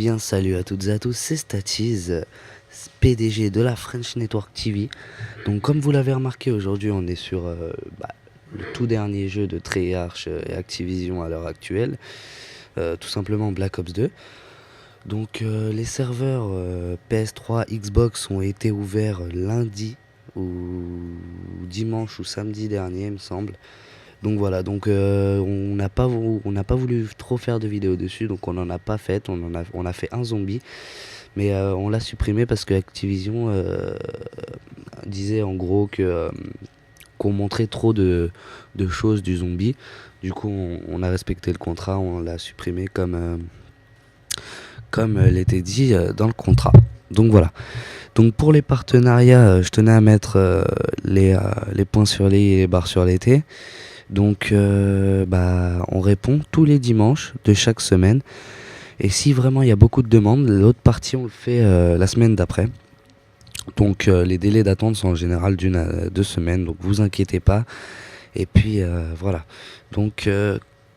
bien, salut à toutes et à tous, c'est Statiz, PDG de la French Network TV. Donc comme vous l'avez remarqué, aujourd'hui on est sur le tout dernier jeu de Treyarch et Activision à l'heure actuelle, tout simplement Black Ops 2. Donc les serveurs PS3, Xbox ont été ouverts lundi ou dimanche ou samedi dernier, il me semble. Donc voilà, donc on n'a pas voulu trop faire de vidéos dessus, donc on n'en a pas fait, on a fait un zombie, mais on l'a supprimé parce que Activision disait en gros qu'on montrait trop de choses du zombie. Du coup on a respecté le contrat, on l'a supprimé comme l'était dit dans le contrat. Donc voilà. Donc pour les partenariats, je tenais à mettre les points sur les i et les barres sur les t. Donc on répond tous les dimanches de chaque semaine. Et si vraiment il y a beaucoup de demandes, l'autre partie on le fait la semaine d'après. Donc les délais d'attente sont en général d'1 à 2 semaines, donc vous inquiétez pas. Et puis voilà. Donc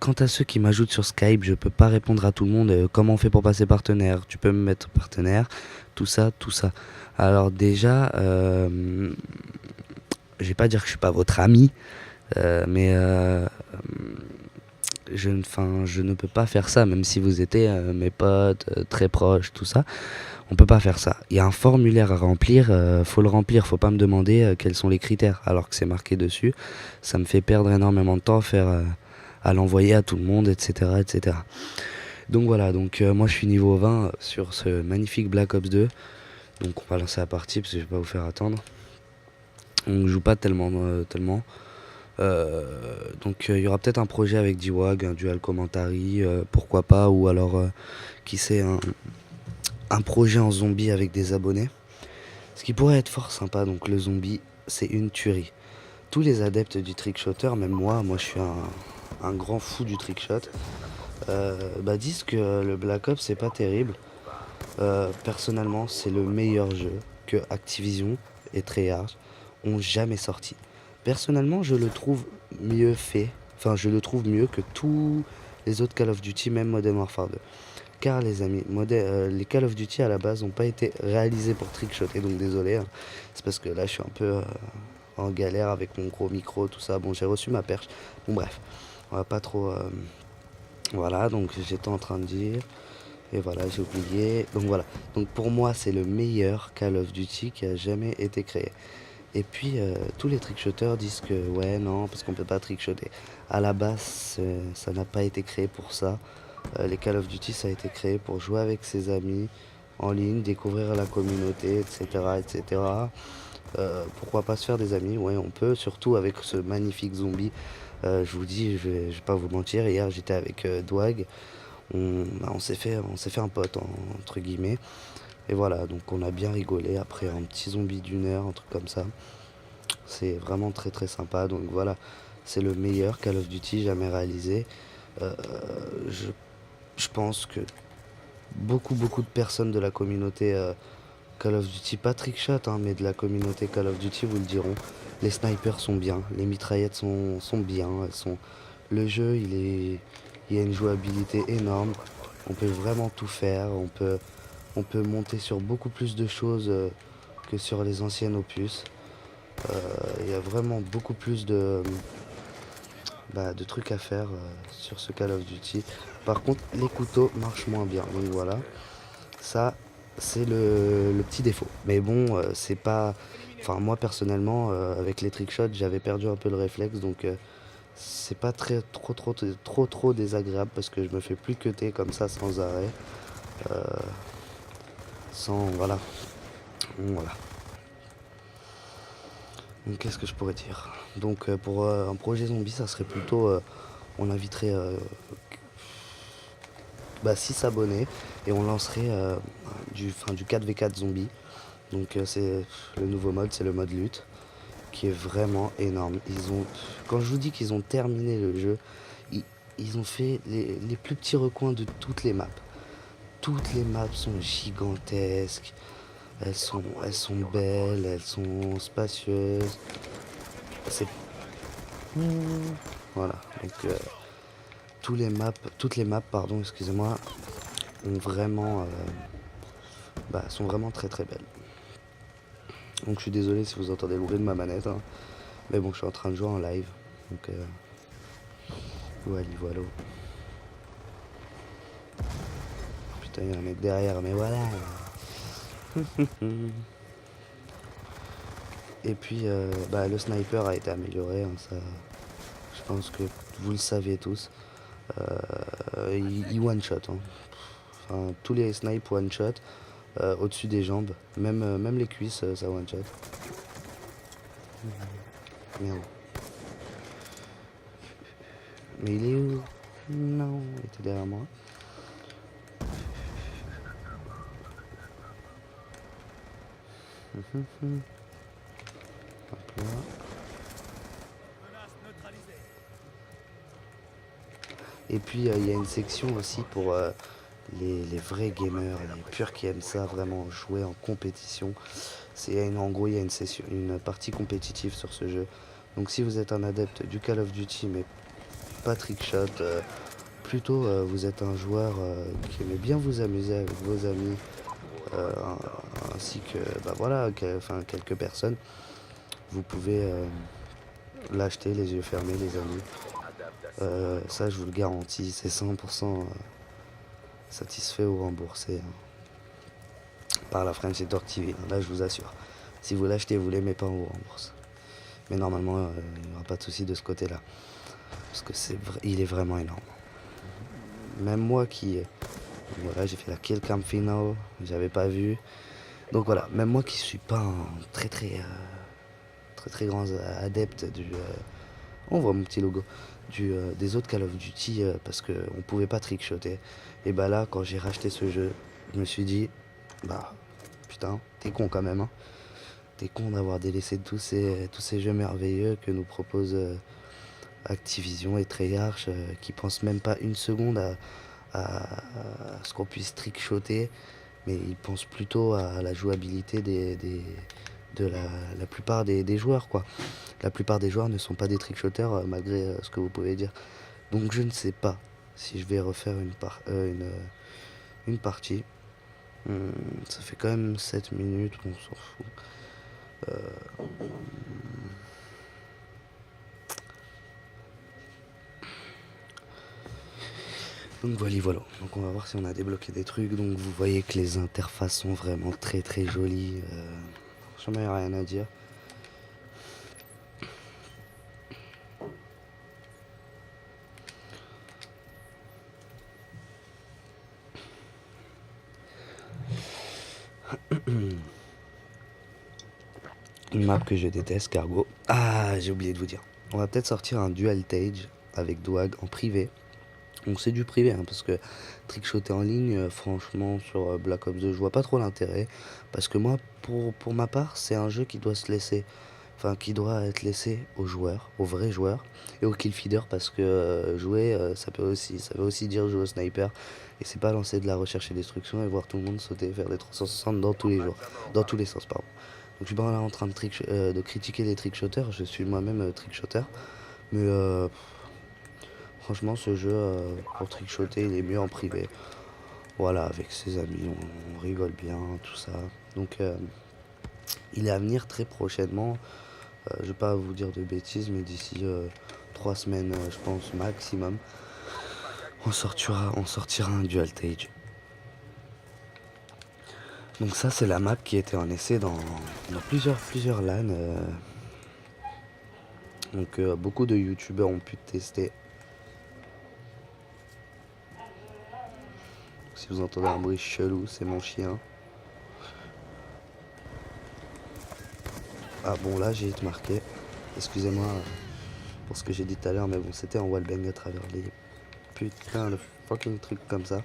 quant à ceux qui m'ajoutent sur Skype, je peux pas répondre à tout le monde. Comment on fait pour passer partenaire? Tu peux me mettre partenaire, tout ça, tout ça. Alors déjà, je vais pas dire que je suis pas votre ami, mais je ne peux pas faire ça, même si vous étiez mes potes, très proches, tout ça. On peut pas faire ça. Il y a un formulaire à remplir, faut le remplir, faut pas me demander quels sont les critères, alors que c'est marqué dessus. Ça me fait perdre énormément de temps à l'envoyer à tout le monde, etc., etc. Donc voilà, donc moi je suis niveau 20 sur ce magnifique Black Ops 2. Donc on va lancer la partie parce que je vais pas vous faire attendre. On joue pas tellement. Donc il y aura peut-être un projet avec D-Wag, un dual commentary, pourquoi pas, ou alors qui sait, un projet en zombie avec des abonnés. Ce qui pourrait être fort sympa, donc le zombie, c'est une tuerie. Tous les adeptes du trickshotter, même moi je suis un grand fou du trickshot, disent que le Black Ops c'est pas terrible. Personnellement, c'est le meilleur jeu que Activision et Treyarch ont jamais sorti. Personnellement, je le trouve mieux fait, enfin je le trouve mieux que tous les autres Call of Duty, même Modern Warfare 2. Car les amis, les Call of Duty à la base n'ont pas été réalisés pour trickshotter, donc désolé, hein. C'est parce que là je suis un peu en galère avec mon gros micro, tout ça. Bon, j'ai reçu ma perche. Bon bref, on va pas trop... voilà, donc j'étais en train de dire... Et voilà, j'ai oublié. Donc voilà. Donc pour moi, c'est le meilleur Call of Duty qui a jamais été créé. Et puis tous les trickshotters disent que ouais, non, parce qu'on peut pas trickshotter. À la base, ça n'a pas été créé pour ça. Les Call of Duty, ça a été créé pour jouer avec ses amis en ligne, découvrir la communauté, etc., etc. Pourquoi pas se faire des amis? Ouais, on peut, surtout avec ce magnifique zombie. Je vous dis, je vais pas vous mentir. Hier, j'étais avec Dwag. On s'est fait un pote entre guillemets, et voilà, donc on a bien rigolé après un petit zombie d'1 heure, un truc comme ça. C'est vraiment très très sympa. Donc voilà, c'est le meilleur Call of Duty jamais réalisé. Euh, je, je pense que beaucoup de personnes de la communauté Call of Duty, pas trickshot, hein, mais de la communauté Call of Duty vous le diront. Les snipers sont bien, les mitraillettes sont bien, le jeu il y a une jouabilité énorme. On peut vraiment tout faire, on peut monter sur beaucoup plus de choses que sur les anciennes opus. Il y a vraiment beaucoup plus de trucs à faire sur ce Call of Duty. Par contre, les couteaux marchent moins bien. Donc voilà, ça c'est le petit défaut. Mais bon, c'est pas... Enfin, moi personnellement, avec les trickshots, j'avais perdu un peu le réflexe. Donc c'est pas trop désagréable parce que je me fais plus cutter comme ça sans arrêt. Euh, sans... Voilà. Voilà. Donc qu'est-ce que je pourrais dire? Donc pour un projet zombie, ça serait plutôt... on inviterait 6 abonnés et on lancerait du 4v4 zombie. Donc c'est le nouveau mode, c'est le mode lutte, qui est vraiment énorme. Quand je vous dis qu'ils ont terminé le jeu, ils, ils ont fait les plus petits recoins de toutes les maps. Toutes les maps sont gigantesques, elles sont belles, elles sont spacieuses. C'est... Voilà, donc toutes les maps, pardon, excusez-moi, ont vraiment, sont vraiment très très belles. Donc je suis désolé si vous entendez le bruit de ma manette, hein. Mais bon, je suis en train de jouer en live. Donc voilà, voilà. Putain, il y a un mec derrière, mais voilà. Et puis le sniper a été amélioré, hein, ça, je pense que vous le savez tous. Il one shot, hein. Enfin, tous les snipes one shot au-dessus des jambes, même les cuisses, ça one shot. Merde. Mais il est où? Non, il était derrière moi. Hop là. Et puis il y a une section aussi pour les vrais gamers, les purs qui aiment ça, vraiment jouer en compétition. En gros, il y a une partie compétitive sur ce jeu. Donc si vous êtes un adepte du Call of Duty, mais pas trickshot, plutôt vous êtes un joueur qui aimait bien vous amuser avec vos amis, euh, ainsi que quelques personnes, vous pouvez l'acheter les yeux fermés, les amis. Ça, je vous le garantis, c'est 100% satisfait ou remboursé, hein, par la French Network TV. Là, je vous assure. Si vous l'achetez, vous l'aimez pas, on vous rembourse. Mais normalement, il n'y aura pas de souci de ce côté-là. Parce que il est vraiment énorme. Même moi voilà, j'ai fait la kill cam final, j'avais pas vu. Donc voilà, même moi qui suis pas un très grand adepte on voit mon petit logo. Des autres Call of Duty, parce qu'on pouvait pas trickshotter. Et bah là, quand j'ai racheté ce jeu, je me suis dit, putain, t'es con quand même, hein. T'es con d'avoir délaissé tous ces jeux merveilleux que nous propose Activision et Treyarch, qui pensent même pas une seconde à ce qu'on puisse trickshotter, mais ils pensent plutôt à la jouabilité de la plupart des joueurs, quoi. La plupart des joueurs ne sont pas des trickshotters, malgré ce que vous pouvez dire. Donc je ne sais pas si je vais refaire une partie. Ça fait quand même 7 minutes, on s'en fout. Donc voilà. Donc on va voir si on a débloqué des trucs. Donc vous voyez que les interfaces sont vraiment très très jolies. Franchement, il n'y a rien à dire. Une map que je déteste, Cargo. Ah, j'ai oublié de vous dire. On va peut-être sortir un dual tage avec Douag en privé. Donc c'est du privé, hein, parce que trickshotter en ligne, franchement, sur Black Ops 2, je vois pas trop l'intérêt. Parce que moi, pour ma part, c'est un jeu qui doit qui doit être laissé aux joueurs, aux vrais joueurs, et aux killfeeders, parce que jouer, ça veut aussi dire jouer au sniper, et c'est pas lancer de la recherche et destruction et voir tout le monde sauter, faire des 360 dans tous les jours, dans tous les sens, pardon. Donc je suis pas là en train de critiquer les trickshotters, je suis moi-même trickshotter, mais franchement, ce jeu, pour trickshotter, il est mieux en privé. Voilà, avec ses amis, on rigole bien, tout ça. Donc, il est à venir très prochainement. Je vais pas vous dire de bêtises, mais d'ici 3 semaines, je pense, maximum, on sortira un Dual Tage. Donc ça, c'est la map qui était en essai dans plusieurs LAN. Donc beaucoup de youtubeurs ont pu tester. Si vous entendez un bruit chelou, c'est mon chien. Ah bon, là j'ai été marqué. Excusez-moi pour ce que j'ai dit tout à l'heure, mais bon, c'était en wallbang à travers les putains de fucking trucs comme ça.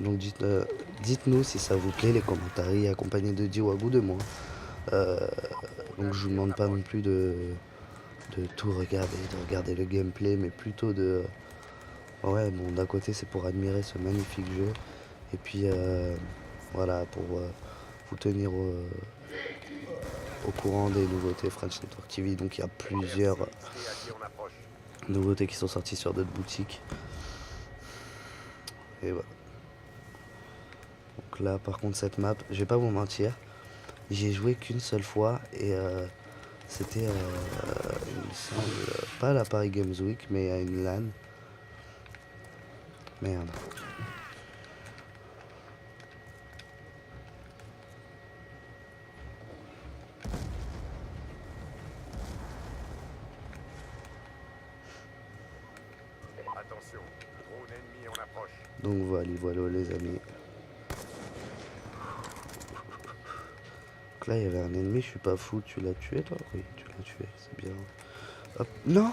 Donc dites-nous si ça vous plaît, les commentaires accompagnés de Diwag ou de moi. Donc je vous demande pas non plus de tout regarder, de regarder le gameplay, mais plutôt de... Ouais, bon, d'un côté c'est pour admirer ce magnifique jeu, et puis voilà, pour vous tenir au courant des nouveautés French Network TV. Donc il y a plusieurs nouveautés qui sont sorties sur d'autres boutiques. Et voilà. Donc là, par contre, cette map, je vais pas vous mentir, j'y ai joué qu'une seule fois et c'était, il me semble, pas à la Paris Games Week, mais à une LAN. Merde. Attention, drone ennemi en approche. Donc voilà les amis. Donc là, il y avait un ennemi, je suis pas fou, tu l'as tué toi? Oui, tu l'as tué, c'est bien. Hop, non!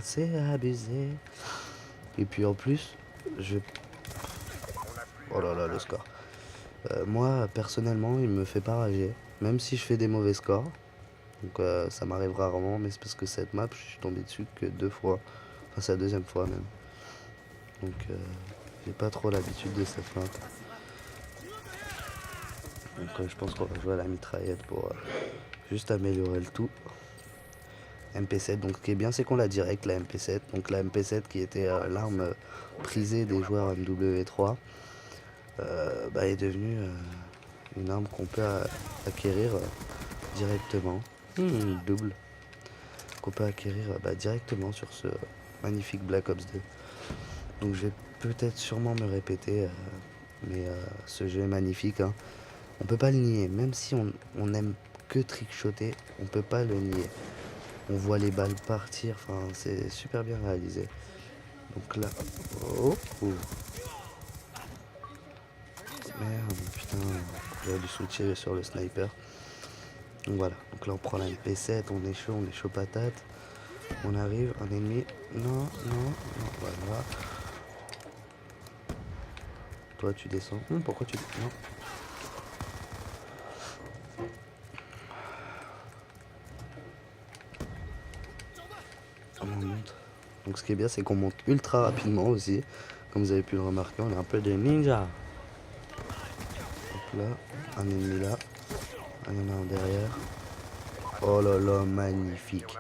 C'est abusé. Et puis en plus, je... Oh là là, le score. Moi, personnellement, il me fait pas rager. Même si je fais des mauvais scores. Donc ça m'arrive rarement, mais c'est parce que cette map, je suis tombé dessus que 2 fois. Enfin, c'est la deuxième fois même. Donc j'ai pas trop l'habitude de cette map. Donc je pense qu'on va jouer à la mitraillette pour juste améliorer le tout. MP7, donc ce qui est bien c'est qu'on l'a direct la MP7. Donc la MP7 qui était l'arme prisée des joueurs MW3 est devenue une arme qu'on peut acquérir directement. Double. Qu'on peut acquérir directement sur ce magnifique Black Ops 2. Donc je vais peut-être sûrement me répéter, mais ce jeu est magnifique. Hein. On peut pas le nier, même si on aime que trickshotter, on peut pas le nier. On voit les balles partir, enfin c'est super bien réalisé. Donc là, oh, oh. Merde, putain, j'aurais dû switcher sur le sniper. Donc voilà, donc là on prend la MP7, on est chaud patate. On arrive, un ennemi, non, voilà. Toi tu descends, pourquoi tu descends? Non. On monte. Donc ce qui est bien c'est qu'on monte ultra rapidement aussi. Comme vous avez pu le remarquer, on est un peu des ninjas. Donc là, un ennemi là. Il y en a un derrière. Oh là là, magnifique.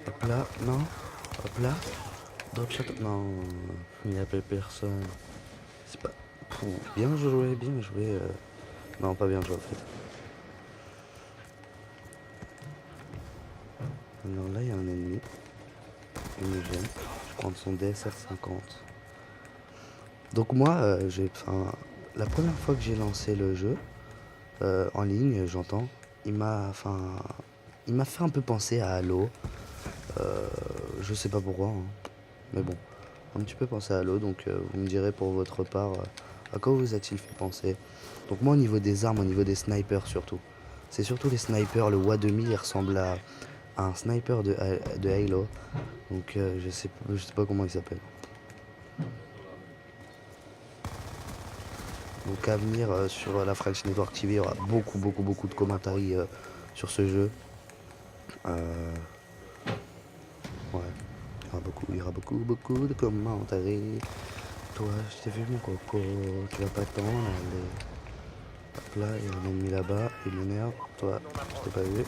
Hop là, non. Hop là. Drop shot. Non, il n'y a pas personne. C'est pas... bien joué, bien joué. Non, pas bien joué en fait. Alors là, il y a un ennemi. Il me gêne. Je prends son DSR 50. Donc moi, la première fois que j'ai lancé le jeu, en ligne, j'entends, il m'a fait un peu penser à Halo. Je sais pas pourquoi, hein. Mais bon, un petit peu penser à Halo, donc vous me direz pour votre part à quoi vous a-t-il fait penser. Donc moi au niveau des armes, au niveau des snipers surtout, c'est surtout les snipers, le WA2000 il ressemble à un sniper de Halo, donc je sais pas comment il s'appelle. Donc à venir sur la French Network TV, il y aura beaucoup de commentaires sur ce jeu. Ouais, il y aura beaucoup de commentaires. Toi, je t'ai vu mon coco, tu vas pas t'en aller. Hop là, il y a un ennemi là-bas, il m'énerve. Toi, je t'ai pas vu.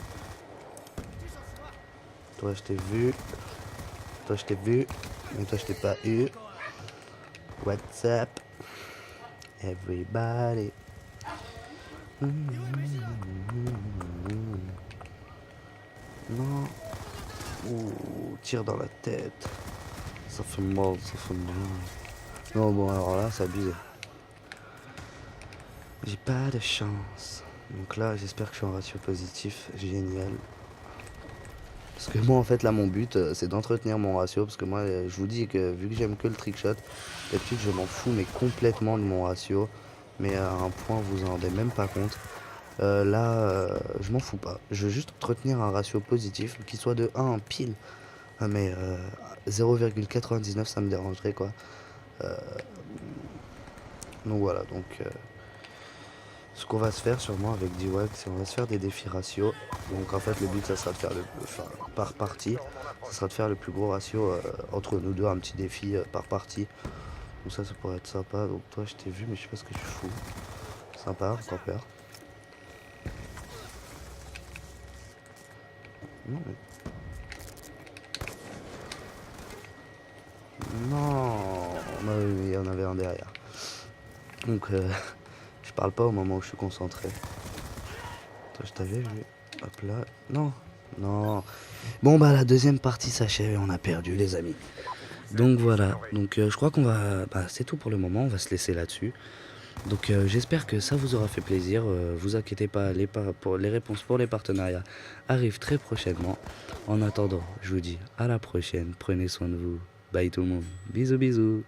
Toi, je t'ai vu. Toi, je t'ai vu. Mais toi, je t'ai pas eu. What's up, everybody? Non. Ouh, tire dans la tête. Ça fait mal, ça fait mal. Non, bon, alors là, c'est abusé. J'ai pas de chance. Donc là, j'espère que je suis en ratio positif. Génial. Parce que moi, en fait, là, mon but, c'est d'entretenir mon ratio. Parce que moi, je vous dis que vu que j'aime que le trickshot, d'habitude, je m'en fous, mais complètement de mon ratio. Mais à un point, vous en rendez même pas compte. Là, je m'en fous pas. Je veux juste entretenir un ratio positif, qu'il soit de 1 pile. Ah, mais 0,99, ça me dérangerait, quoi. Donc voilà, donc ce qu'on va se faire sûrement avec D-Wag, c'est on va se faire des défis ratio. Donc en fait le but ça sera de faire par partie, ça sera de faire le plus gros ratio entre nous deux, un petit défi par partie. Donc ça pourrait être sympa. Donc toi je t'ai vu mais je sais pas ce que je fous. Sympa, encore peur. Non mais... Non, bah oui, mais il y en avait un derrière. Donc, je parle pas au moment où je suis concentré. Toi, je t'avais vu. Hop là. Non, non. Bon, bah, la deuxième partie s'achève et on a perdu, les amis. Donc voilà, donc je crois qu'on va... Bah, c'est tout pour le moment, on va se laisser là-dessus. Donc j'espère que ça vous aura fait plaisir. Vous inquiétez pas, pour les réponses pour les partenariats arrivent très prochainement. En attendant, je vous dis à la prochaine. Prenez soin de vous. Bye tout le monde. Bisous bisous.